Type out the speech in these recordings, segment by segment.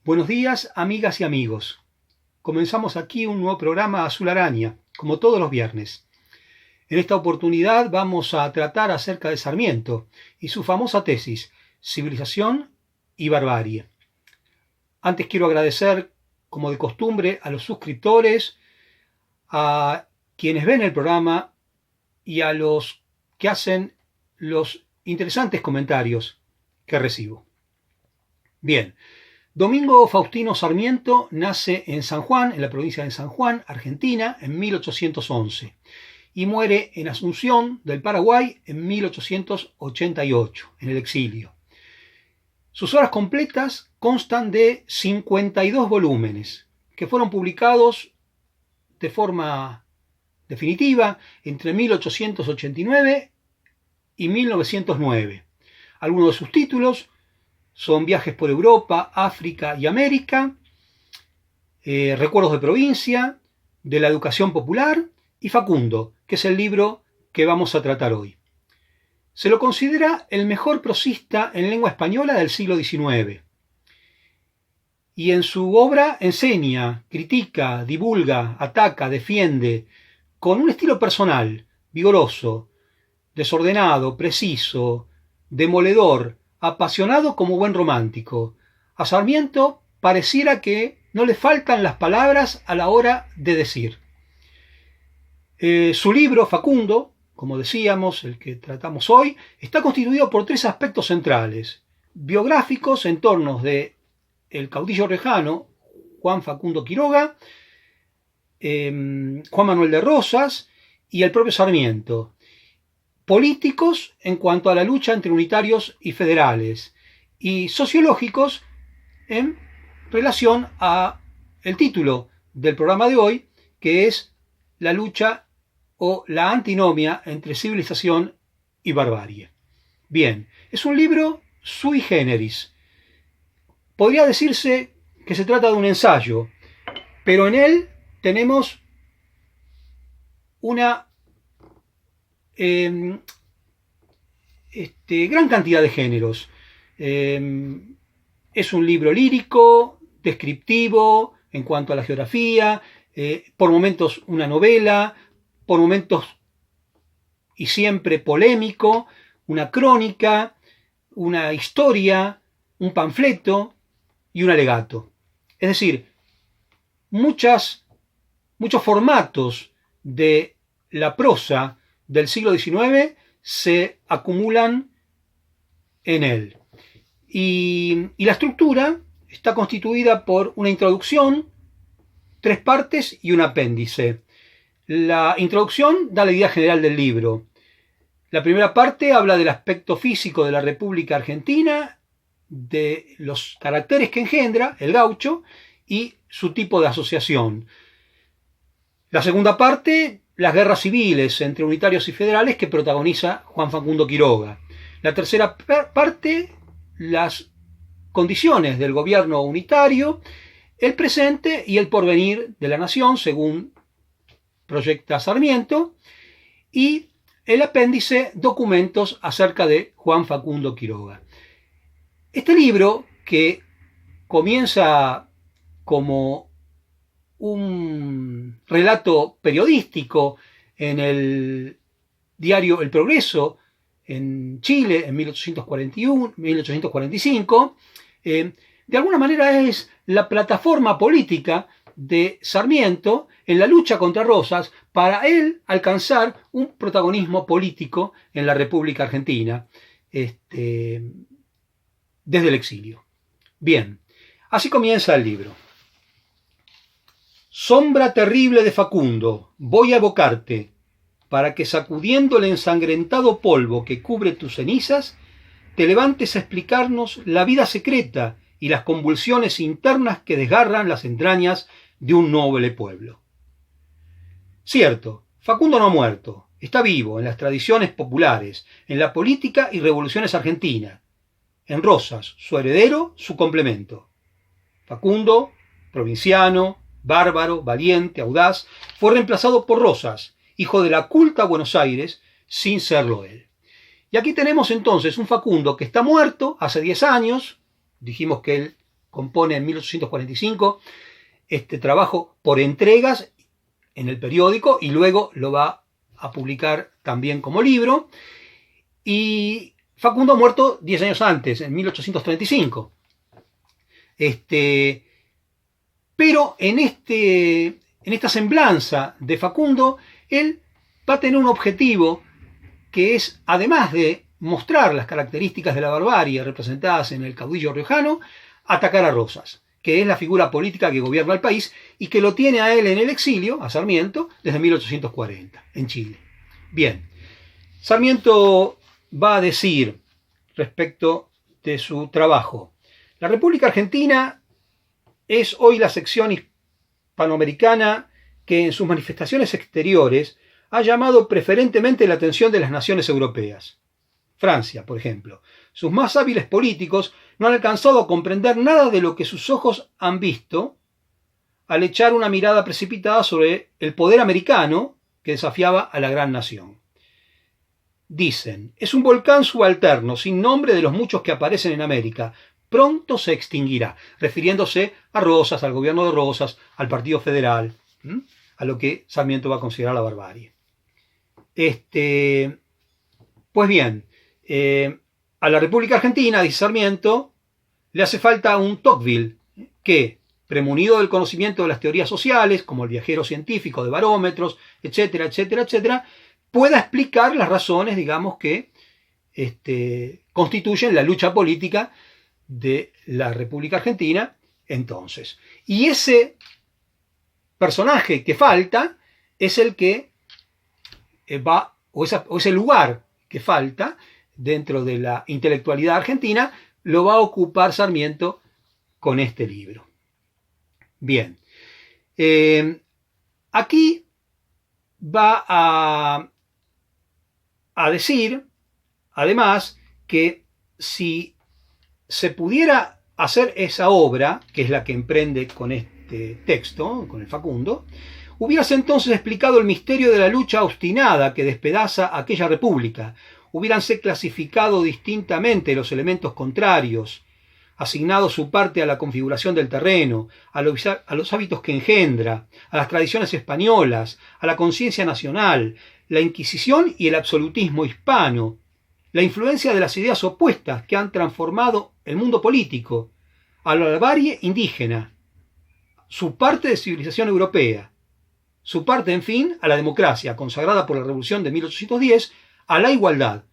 Buenos días, amigas y amigos. Comenzamos aquí un nuevo programa Azul Araña, como todos los viernes. En esta oportunidad vamos a tratar acerca de Sarmiento y su famosa tesis, Civilización y Barbarie. Antes quiero agradecer, como de costumbre, a los suscriptores, a quienes ven el programa y a los que hacen los interesantes comentarios que recibo. Bien. Domingo Faustino Sarmiento nace en San Juan, en la provincia de San Juan, Argentina, en 1811 y muere en Asunción del Paraguay en 1888, en el exilio. Sus obras completas constan de 52 volúmenes que fueron publicados de forma definitiva entre 1889 y 1909. Algunos de sus títulos son Viajes por Europa, África y América, Recuerdos de provincia, de la educación popular y Facundo, que es el libro que vamos a tratar hoy. Se lo considera el mejor prosista en lengua española del siglo XIX. Y en su obra enseña, critica, divulga, ataca, defiende, con un estilo personal, vigoroso, desordenado, preciso, demoledor, apasionado como buen romántico. A Sarmiento pareciera que no le faltan las palabras a la hora de decir. Su libro, Facundo, como decíamos, el que tratamos hoy, está constituido por tres aspectos centrales, biográficos en torno de el caudillo riojano, Juan Facundo Quiroga, Juan Manuel de Rosas y el propio Sarmiento. Políticos en cuanto a la lucha entre unitarios y federales, y sociológicos en relación a el título del programa de hoy, que es la lucha o la antinomia entre civilización y barbarie. Bien, es un libro sui generis. Podría decirse que se trata de un ensayo, pero en él tenemos una gran cantidad de géneros. Es un libro lírico, descriptivo en cuanto a la geografía, por momentos una novela, por momentos y siempre polémico, una crónica, una historia, un panfleto y un alegato. Es decir, muchos formatos de la prosa del siglo XIX se acumulan en él. Y la estructura está constituida por una introducción, 3 partes y un apéndice. La introducción da la idea general del libro. La primera parte habla del aspecto físico de la República Argentina, de los caracteres que engendra el gaucho y su tipo de asociación. La segunda parte, las guerras civiles entre unitarios y federales que protagoniza Juan Facundo Quiroga. La tercera parte, las condiciones del gobierno unitario, el presente y el porvenir de la nación, según proyecta Sarmiento, y el apéndice, documentos acerca de Juan Facundo Quiroga. Este libro, que comienza como un relato periodístico en el diario El Progreso en Chile en 1845, de alguna manera es la plataforma política de Sarmiento en la lucha contra Rosas para él alcanzar un protagonismo político en la República Argentina desde el exilio. Bien, así comienza el libro. Sombra terrible de Facundo, voy a evocarte, para que sacudiendo el ensangrentado polvo que cubre tus cenizas, te levantes a explicarnos la vida secreta y las convulsiones internas que desgarran las entrañas de un noble pueblo. Cierto, Facundo no ha muerto, está vivo en las tradiciones populares, en la política y revoluciones argentinas. En Rosas, su heredero, su complemento. Facundo, provinciano, bárbaro, valiente, audaz, fue reemplazado por Rosas, hijo de la culta Buenos Aires, sin serlo él. Y aquí tenemos entonces un Facundo que está muerto hace 10 años, dijimos que él compone en 1845 este trabajo por entregas en el periódico y luego lo va a publicar también como libro. Y Facundo ha muerto 10 años antes, en 1835. Pero en esta semblanza de Facundo, él va a tener un objetivo que es, además de mostrar las características de la barbarie representadas en el caudillo riojano, atacar a Rosas, que es la figura política que gobierna el país y que lo tiene a él en el exilio, a Sarmiento, desde 1840, en Chile. Bien, Sarmiento va a decir respecto de su trabajo: la República Argentina es hoy la sección hispanoamericana que en sus manifestaciones exteriores ha llamado preferentemente la atención de las naciones europeas. Francia, por ejemplo. Sus más hábiles políticos no han alcanzado a comprender nada de lo que sus ojos han visto al echar una mirada precipitada sobre el poder americano que desafiaba a la gran nación. Dicen, es un volcán subalterno, sin nombre de los muchos que aparecen en América. Pronto se extinguirá, refiriéndose a Rosas, al gobierno de Rosas, al Partido Federal, a lo que Sarmiento va a considerar la barbarie. Pues bien, a la República Argentina, dice Sarmiento, le hace falta un Tocqueville que, premunido del conocimiento de las teorías sociales, como el viajero científico de barómetros, etcétera, etcétera, etcétera, pueda explicar las razones, digamos, que constituyen la lucha política de la República Argentina entonces. Y ese personaje que falta es el que o ese lugar que falta dentro de la intelectualidad argentina, lo va a ocupar Sarmiento con este libro. Bien, aquí va a decir, además, que si se pudiera hacer esa obra, que es la que emprende con este texto, con el Facundo, hubieras entonces explicado el misterio de la lucha obstinada que despedaza aquella república, hubieranse clasificado distintamente los elementos contrarios, asignado su parte a la configuración del terreno, a los hábitos que engendra, a las tradiciones españolas, a la conciencia nacional, la Inquisición y el absolutismo hispano, la influencia de las ideas opuestas que han transformado el mundo político, a la barbarie indígena, su parte de civilización europea, su parte, en fin, a la democracia, consagrada por la Revolución de 1810, a la igualdad,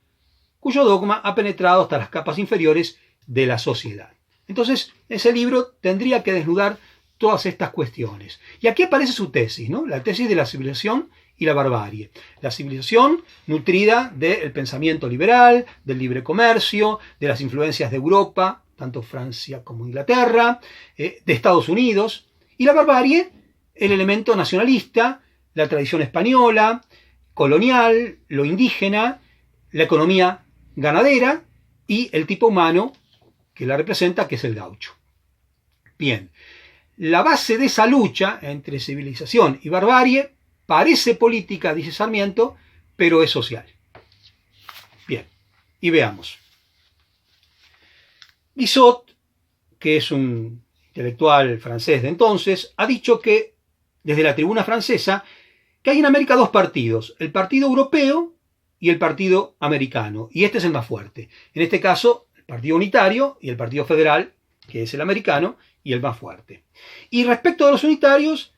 cuyo dogma ha penetrado hasta las capas inferiores de la sociedad. Entonces, ese libro tendría que desnudar todas estas cuestiones. Y aquí aparece su tesis, ¿no? La tesis de la civilización y la barbarie. La civilización nutrida del pensamiento liberal, del libre comercio, de las influencias de Europa, tanto Francia como Inglaterra, de Estados Unidos, y la barbarie, el elemento nacionalista, la tradición española, colonial, lo indígena, la economía ganadera y el tipo humano que la representa, que es el gaucho. Bien, la base de esa lucha entre civilización y barbarie parece política, dice Sarmiento, pero es social. Bien, y veamos. Guizot, que es un intelectual francés de entonces, ha dicho que, desde la tribuna francesa, que hay en América dos partidos, el partido europeo y el partido americano, y este es el más fuerte. En este caso, el partido unitario y el partido federal, que es el americano, y el más fuerte. Y respecto de los unitarios,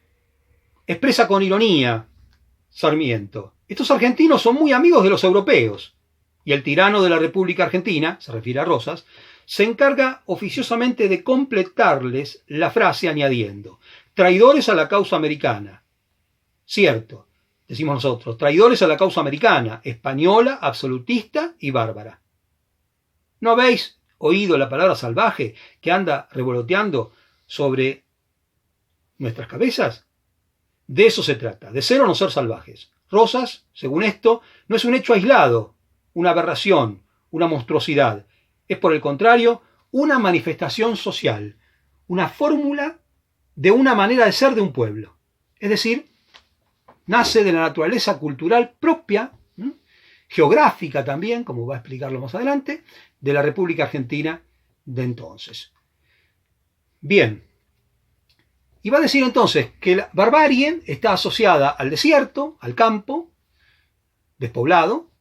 expresa con ironía Sarmiento: estos argentinos son muy amigos de los europeos, y el tirano de la República Argentina, se refiere a Rosas, se encarga oficiosamente de completarles la frase añadiendo: traidores a la causa americana. Cierto, decimos nosotros, traidores a la causa americana, española, absolutista y bárbara. ¿No habéis oído la palabra salvaje que anda revoloteando sobre nuestras cabezas? De eso se trata, de ser o no ser salvajes. Rosas, según esto, no es un hecho aislado, una aberración, una monstruosidad. Es, por el contrario, una manifestación social, una fórmula de una manera de ser de un pueblo. Es decir, nace de la naturaleza cultural propia, geográfica también, como va a explicarlo más adelante, de la República Argentina de entonces. Bien. Y va a decir entonces que la barbarie está asociada al desierto, al campo, despoblado,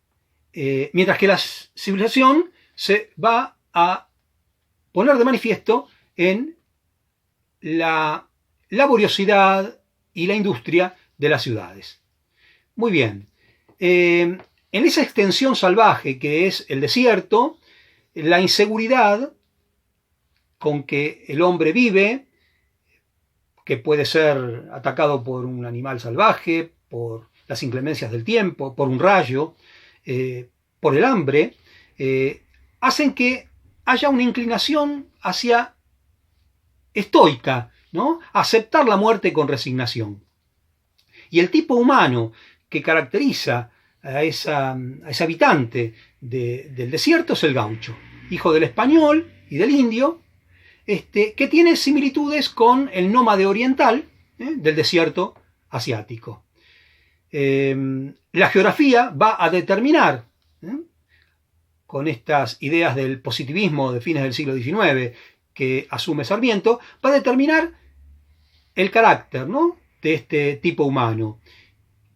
mientras que la civilización se va a poner de manifiesto en la laboriosidad y la industria de las ciudades. Muy bien. En esa extensión salvaje que es el desierto, la inseguridad con que el hombre vive, que puede ser atacado por un animal salvaje, por las inclemencias del tiempo, por un rayo, por el hambre, hacen que haya una inclinación hacia estoica, ¿no? Aceptar la muerte con resignación. Y el tipo humano que caracteriza a ese habitante del desierto es el gaucho, hijo del español y del indio, que tiene similitudes con el nómade oriental del desierto asiático. La geografía va a determinar, con estas ideas del positivismo de fines del siglo XIX que asume Sarmiento, va a determinar el carácter, ¿no?, de este tipo humano,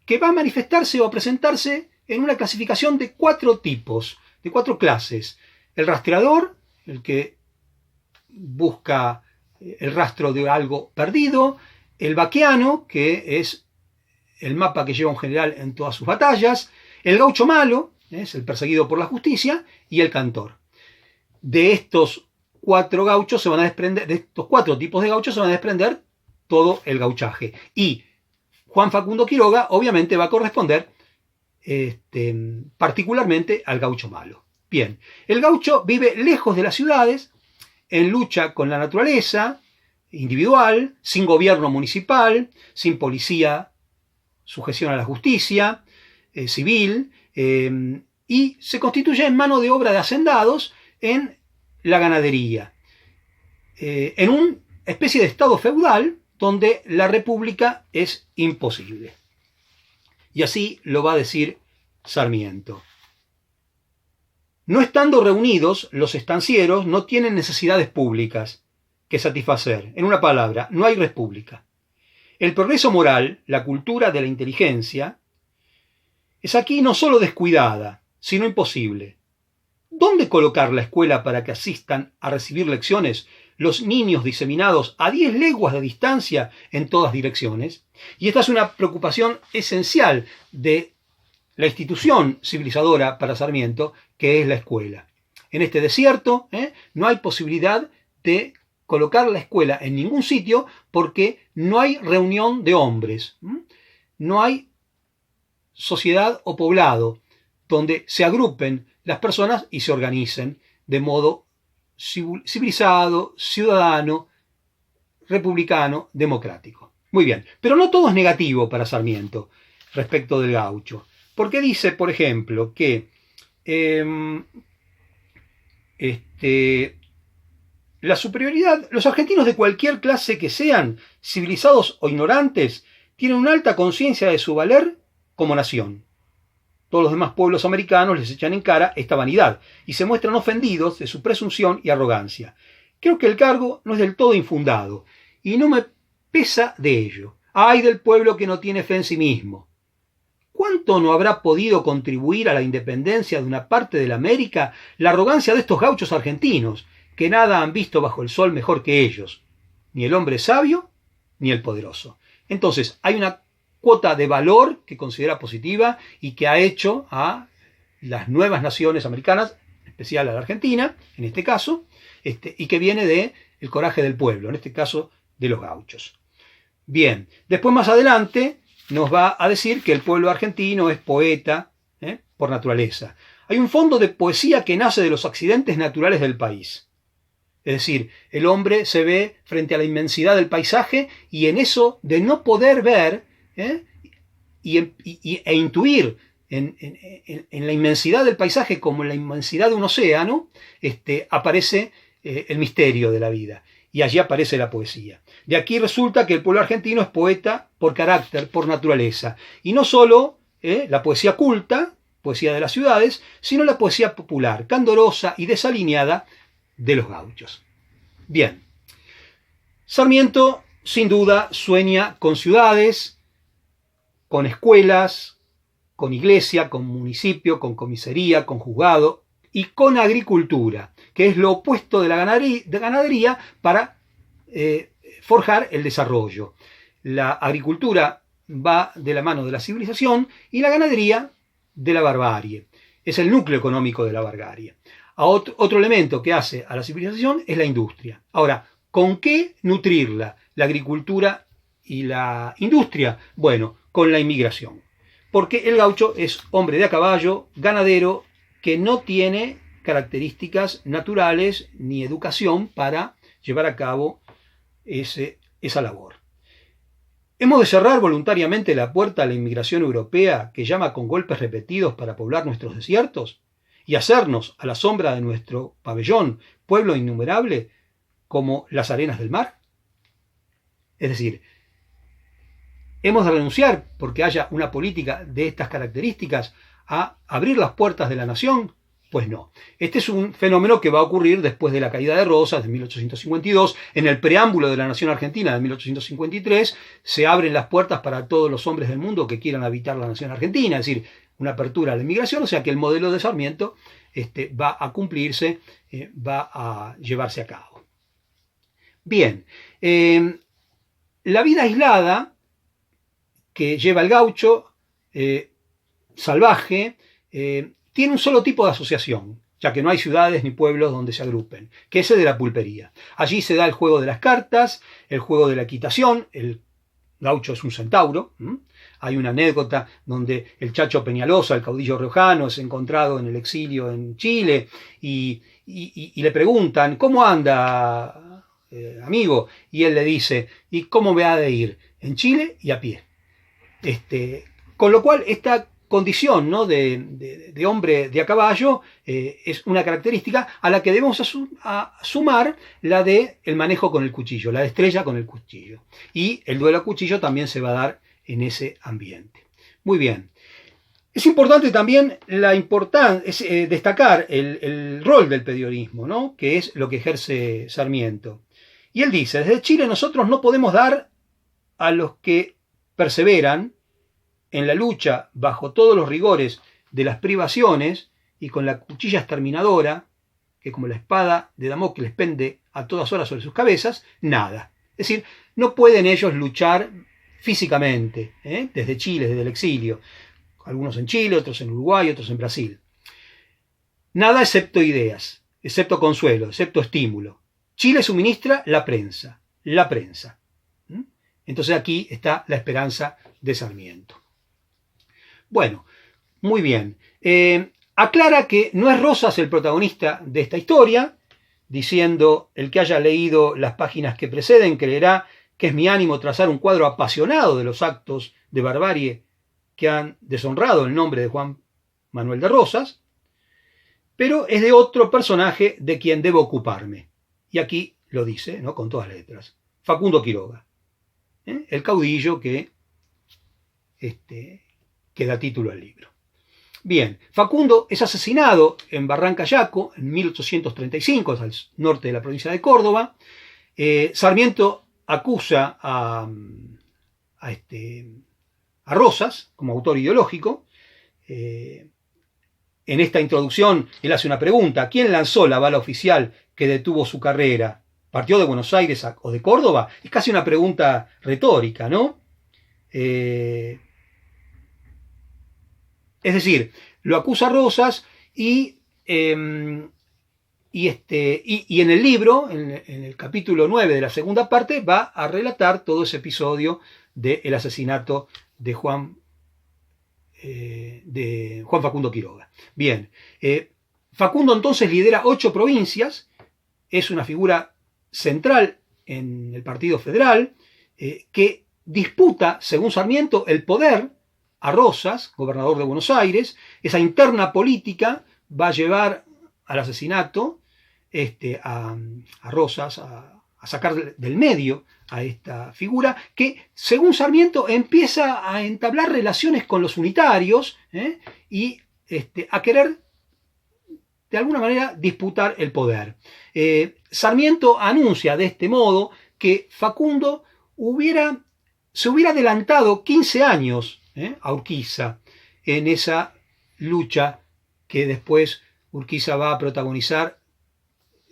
que va a manifestarse o a presentarse en una clasificación de 4 tipos, de 4 clases. El rastreador, el que busca el rastro de algo perdido; el vaqueano, que es el mapa que lleva un general en todas sus batallas; el gaucho malo, es el perseguido por la justicia; y el cantor. De estos 4 gauchos se van a desprender, de estos 4 tipos de gauchos se van a desprender todo el gauchaje. Y Juan Facundo Quiroga obviamente va a corresponder particularmente al gaucho malo. Bien, el gaucho vive lejos de las ciudades, en lucha con la naturaleza individual, sin gobierno municipal, sin policía, sujeción a la justicia civil, y se constituye en mano de obra de hacendados en la ganadería, en una especie de estado feudal donde la república es imposible. Y así lo va a decir Sarmiento. No estando reunidos, los estancieros no tienen necesidades públicas que satisfacer. En una palabra, no hay república. El progreso moral, la cultura de la inteligencia, es aquí no solo descuidada, sino imposible. ¿Dónde colocar la escuela para que asistan a recibir lecciones los niños diseminados a 10 leguas de distancia en todas direcciones? Y esta es una preocupación esencial de la institución civilizadora para Sarmiento, que es la escuela. En este desierto no hay posibilidad de colocar la escuela en ningún sitio porque no hay reunión de hombres, no hay sociedad o poblado donde se agrupen las personas y se organicen de modo civilizado, ciudadano, republicano, democrático. Muy bien, pero no todo es negativo para Sarmiento respecto del gaucho, porque dice, por ejemplo, que la superioridad, los argentinos de cualquier clase que sean, civilizados o ignorantes, tienen una alta conciencia de su valer como nación. Todos los demás pueblos americanos les echan en cara esta vanidad y se muestran ofendidos de su presunción y arrogancia. Creo que el cargo no es del todo infundado y no me pesa de ello. ¡Ay del pueblo que no tiene fe en sí mismo! ¿Cuánto no habrá podido contribuir a la independencia de una parte de la América la arrogancia de estos gauchos argentinos, que nada han visto bajo el sol mejor que ellos? Ni el hombre sabio, ni el poderoso. Entonces, hay una cuota de valor que considera positiva y que ha hecho a las nuevas naciones americanas, en especial a la Argentina, en este caso, y que viene del coraje del pueblo, en este caso de los gauchos. Bien, después más adelante nos va a decir que el pueblo argentino es poeta por naturaleza. Hay un fondo de poesía que nace de los accidentes naturales del país. Es decir, el hombre se ve frente a la inmensidad del paisaje y en eso de no poder ver e intuir en la inmensidad del paisaje como en la inmensidad de un océano, aparece el misterio de la vida. Y allí aparece la poesía. De aquí resulta que el pueblo argentino es poeta por carácter, por naturaleza. Y no solo la poesía culta, poesía de las ciudades, sino la poesía popular, candorosa y desalineada de los gauchos. Bien. Sarmiento, sin duda, sueña con ciudades, con escuelas, con iglesia, con municipio, con comisaría, con juzgado y con agricultura, que es lo opuesto de la ganadería para forjar el desarrollo. La agricultura va de la mano de la civilización y la ganadería de la barbarie. Es el núcleo económico de la barbarie. Otro elemento que hace a la civilización es la industria. Ahora, ¿con qué nutrirla? La agricultura y la industria. Bueno, con la inmigración. Porque el gaucho es hombre de a caballo, ganadero, que no tiene características naturales ni educación para llevar a cabo esa labor. ¿Hemos de cerrar voluntariamente la puerta a la inmigración europea que llama con golpes repetidos para poblar nuestros desiertos? ¿Y hacernos, a la sombra de nuestro pabellón, pueblo innumerable como las arenas del mar? Es decir, ¿hemos de renunciar, porque haya una política de estas características, a abrir las puertas de la nación? Pues no. Este es un fenómeno que va a ocurrir después de la caída de Rosas de 1852. En el preámbulo de la Nación Argentina de 1853 se abren las puertas para todos los hombres del mundo que quieran habitar la Nación Argentina, es decir, una apertura a la inmigración, o sea que el modelo de Sarmiento va a cumplirse, va a llevarse a cabo. Bien, la vida aislada que lleva el gaucho salvaje tiene un solo tipo de asociación, ya que no hay ciudades ni pueblos donde se agrupen, que es el de la pulpería. Allí se da el juego de las cartas, el juego de la equitación, el gaucho es un centauro. Hay una anécdota donde el Chacho Peñalosa, el caudillo riojano, es encontrado en el exilio en Chile y le preguntan, ¿cómo anda, amigo? Y él le dice, ¿y cómo me ha de ir? En Chile y a pie. Con lo cual, esta condición, ¿no?, de hombre de a caballo es una característica a la que debemos sumar la de el manejo con el cuchillo, la destreza con el cuchillo. Y el duelo a cuchillo también se va a dar en ese ambiente. Muy bien. Es importante también destacar el rol del periodismo, ¿no?, que es lo que ejerce Sarmiento. Y él dice, desde Chile nosotros no podemos dar a los que perseveran en la lucha bajo todos los rigores de las privaciones y con la cuchilla exterminadora, que como la espada de Damocles pende a todas horas sobre sus cabezas, nada. Es decir, no pueden ellos luchar físicamente, desde Chile, desde el exilio. Algunos en Chile, otros en Uruguay, otros en Brasil. Nada excepto ideas, excepto consuelo, excepto estímulo. Chile suministra la prensa. La prensa. Entonces aquí está la esperanza de Sarmiento. Bueno, muy bien. Aclara que no es Rosas el protagonista de esta historia, diciendo, el que haya leído las páginas que preceden creerá que es mi ánimo trazar un cuadro apasionado de los actos de barbarie que han deshonrado el nombre de Juan Manuel de Rosas, pero es de otro personaje de quien debo ocuparme. Y aquí lo dice, ¿no?, con todas las letras. Facundo Quiroga, el caudillo que da título al libro. Bien, Facundo es asesinado en Barranca Yaco en 1835, al norte de la provincia de Córdoba. Sarmiento acusa a Rosas como autor ideológico. En esta introducción él hace una pregunta: ¿quién lanzó la bala oficial que detuvo su carrera? ¿Partió de Buenos Aires o de Córdoba? Es casi una pregunta retórica, ¿no? Es decir, lo acusa Rosas y en el libro, en el capítulo 9 de la segunda parte, va a relatar todo ese episodio del asesinato de Juan Facundo Quiroga. Bien, Facundo entonces lidera 8 provincias, es una figura central en el Partido Federal, que disputa, según Sarmiento, el poder a Rosas, gobernador de Buenos Aires. Esa interna política va a llevar al asesinato a Rosas, a sacar del medio a esta figura que, según Sarmiento, empieza a entablar relaciones con los unitarios y a querer de alguna manera disputar el poder. Sarmiento anuncia de este modo que Facundo se hubiera adelantado 15 años a Urquiza en esa lucha que después Urquiza va a protagonizar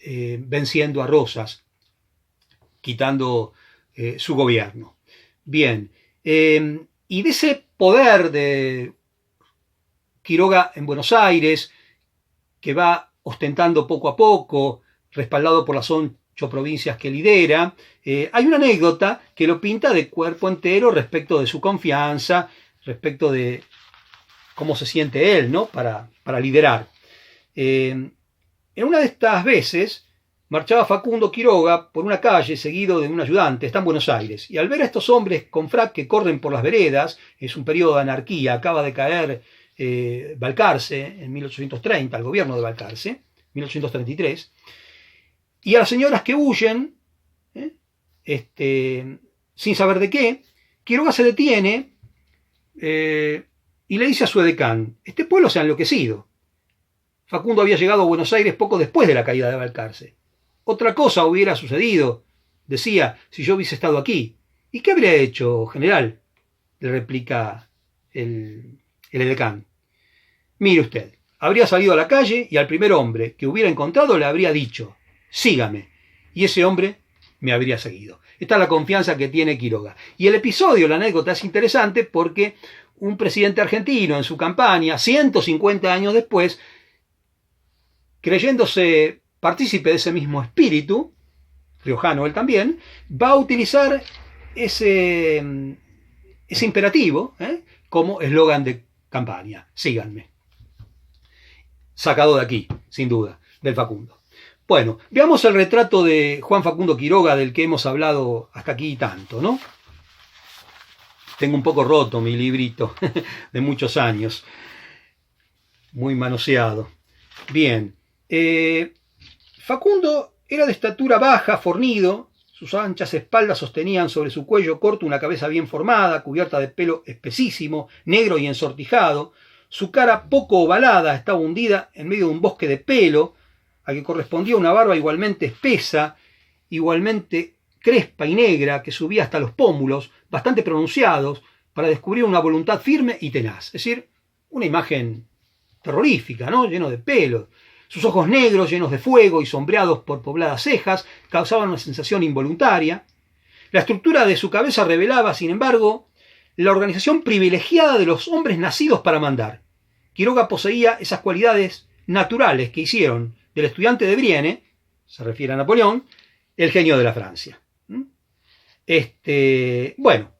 venciendo a Rosas, quitando su gobierno. Bien, y de ese poder de Quiroga en Buenos Aires, que va ostentando poco a poco, respaldado por las 8 provincias que lidera, hay una anécdota que lo pinta de cuerpo entero respecto de su confianza, respecto de cómo se siente él, ¿no? para liderar. En una de estas veces marchaba Facundo Quiroga por una calle seguido de un ayudante, está en Buenos Aires, y al ver a estos hombres con frac que corren por las veredas, es un periodo de anarquía, acaba de caer Balcarce en 1830, el gobierno de Balcarce, 1833, y a las señoras que huyen, sin saber de qué, Quiroga se detiene y le dice a su edecán: este pueblo se ha enloquecido. Facundo había llegado a Buenos Aires poco después de la caída de Balcarce. Otra cosa hubiera sucedido, decía, si yo hubiese estado aquí. ¿Y qué habría hecho, general?, le replica el edecán. Mire usted, habría salido a la calle y al primer hombre que hubiera encontrado le habría dicho: sígame. Y ese hombre me habría seguido. Esta es la confianza que tiene Quiroga. Y el episodio, la anécdota, es interesante porque un presidente argentino en su campaña, 150 años después, creyéndose partícipe de ese mismo espíritu, riojano él también, va a utilizar ese imperativo como eslogan de campaña: síganme. Sacado de aquí, sin duda, del Facundo. Bueno, veamos el retrato de Juan Facundo Quiroga, del que hemos hablado hasta aquí tanto, ¿no? Tengo un poco roto mi librito de muchos años, muy manoseado. Bien, Facundo era de estatura baja, fornido, sus anchas espaldas sostenían sobre su cuello corto una cabeza bien formada, cubierta de pelo espesísimo, negro y ensortijado. Su cara poco ovalada estaba hundida en medio de un bosque de pelo, a que correspondía una barba igualmente espesa, igualmente crespa y negra, que subía hasta los pómulos, bastante pronunciados, para descubrir una voluntad firme y tenaz. Es decir, una imagen terrorífica, ¿no? Lleno de pelo. Sus ojos negros, llenos de fuego y sombreados por pobladas cejas, causaban una sensación involuntaria. La estructura de su cabeza revelaba, sin embargo, la organización privilegiada de los hombres nacidos para mandar. Quiroga poseía esas cualidades naturales que hicieron del estudiante de Brienne, se refiere a Napoleón, el genio de la Francia. Bueno,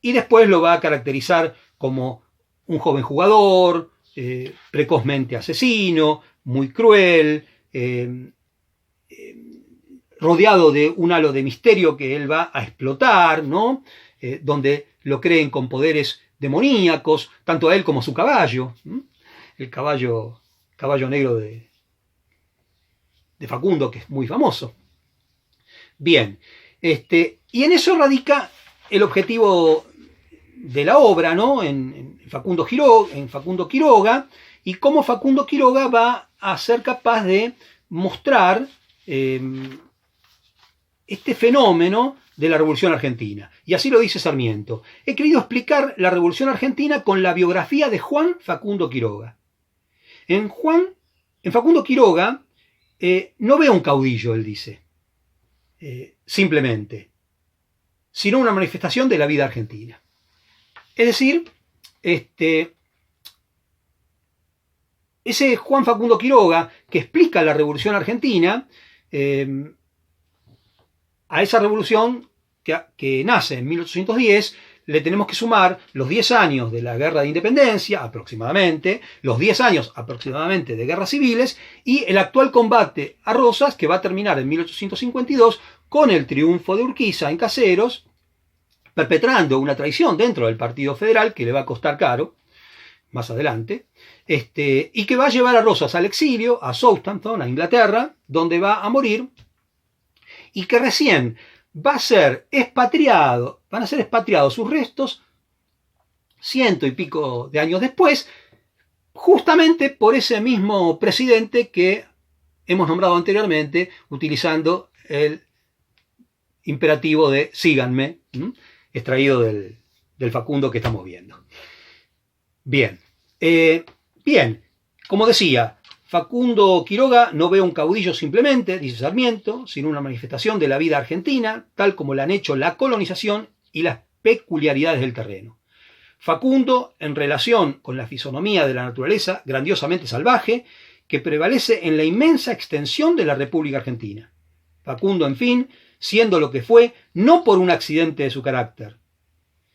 y después lo va a caracterizar como un joven jugador, precozmente asesino, muy cruel, rodeado de un halo de misterio que él va a explotar, ¿no? Donde lo creen con poderes demoníacos, tanto a él como a su caballo, el caballo negro de Facundo, que es muy famoso. Bien, y en eso radica el objetivo de la obra, ¿no? En Facundo Quiroga, y cómo Facundo Quiroga va a ser capaz de mostrar este fenómeno de la Revolución Argentina. Y así lo dice Sarmiento: he querido explicar la Revolución Argentina con la biografía de Juan Facundo Quiroga. En Facundo Quiroga no veo un caudillo, él dice, simplemente, sino una manifestación de la vida argentina. Es decir, ese Juan Facundo Quiroga que explica la Revolución Argentina, a esa revolución que nace en 1810, le tenemos que sumar los 10 años de la Guerra de Independencia, aproximadamente, los 10 años aproximadamente de guerras civiles, y el actual combate a Rosas, que va a terminar en 1852 con el triunfo de Urquiza en Caseros, perpetrando una traición dentro del Partido Federal que le va a costar caro más adelante, y que va a llevar a Rosas al exilio, a Southampton, a Inglaterra, donde va a morir, y que recién van a ser expatriados sus restos 100 y pico de años después, justamente por ese mismo presidente que hemos nombrado anteriormente, utilizando el imperativo de síganme, extraído del Facundo que estamos viendo. Bien, como decía, Facundo Quiroga no ve un caudillo simplemente, dice Sarmiento, sino una manifestación de la vida argentina, tal como la han hecho la colonización y las peculiaridades del terreno. Facundo, en relación con la fisonomía de la naturaleza grandiosamente salvaje, que prevalece en la inmensa extensión de la República Argentina. Facundo, en fin, siendo lo que fue, no por un accidente de su carácter,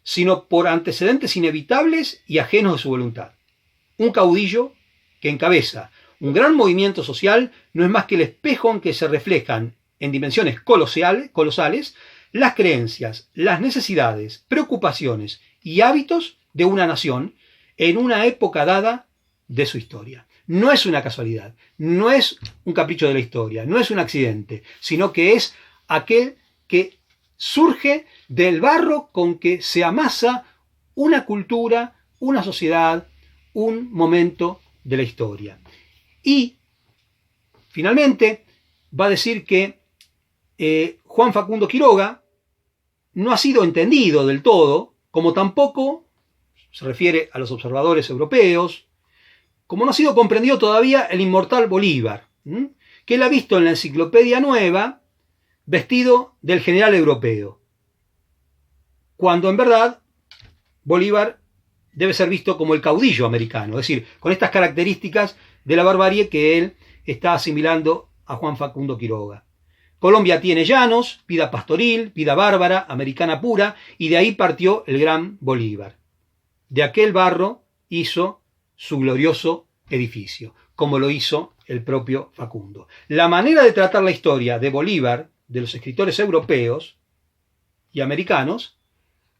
sino por antecedentes inevitables y ajenos de su voluntad. Un caudillo que encabeza un gran movimiento social no es más que el espejo en que se reflejan en dimensiones colosales las creencias, las necesidades, preocupaciones y hábitos de una nación en una época dada de su historia. No es una casualidad, no es un capricho de la historia, no es un accidente, sino que es aquel que surge del barro con que se amasa una cultura, una sociedad, un momento de la historia. Y, finalmente, va a decir que Juan Facundo Quiroga no ha sido entendido del todo, como tampoco se refiere a los observadores europeos, como no ha sido comprendido todavía el inmortal Bolívar, que él ha visto en la Enciclopedia Nueva vestido del general europeo, cuando en verdad Bolívar debe ser visto como el caudillo americano, es decir, con estas características de la barbarie que él está asimilando a Juan Facundo Quiroga. Colombia tiene llanos, vida pastoril, vida bárbara, americana pura, y de ahí partió el gran Bolívar. De aquel barro hizo su glorioso edificio, como lo hizo el propio Facundo. La manera de tratar la historia de Bolívar, de los escritores europeos y americanos,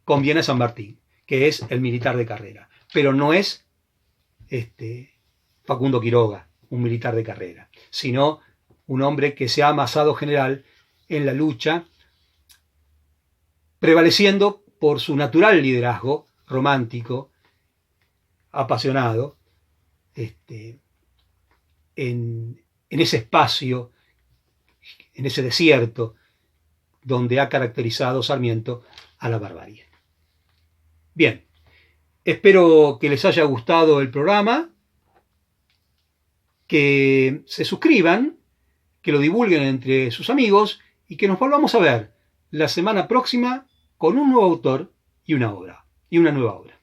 conviene a San Martín, que es el militar de carrera, pero no es Facundo Quiroga, un militar de carrera, sino un hombre que se ha amasado general en la lucha, prevaleciendo por su natural liderazgo romántico, apasionado, en ese espacio, en ese desierto, donde ha caracterizado Sarmiento a la barbarie. Bien, espero que les haya gustado el programa, que se suscriban, que lo divulguen entre sus amigos y que nos volvamos a ver la semana próxima con un nuevo autor y una nueva obra.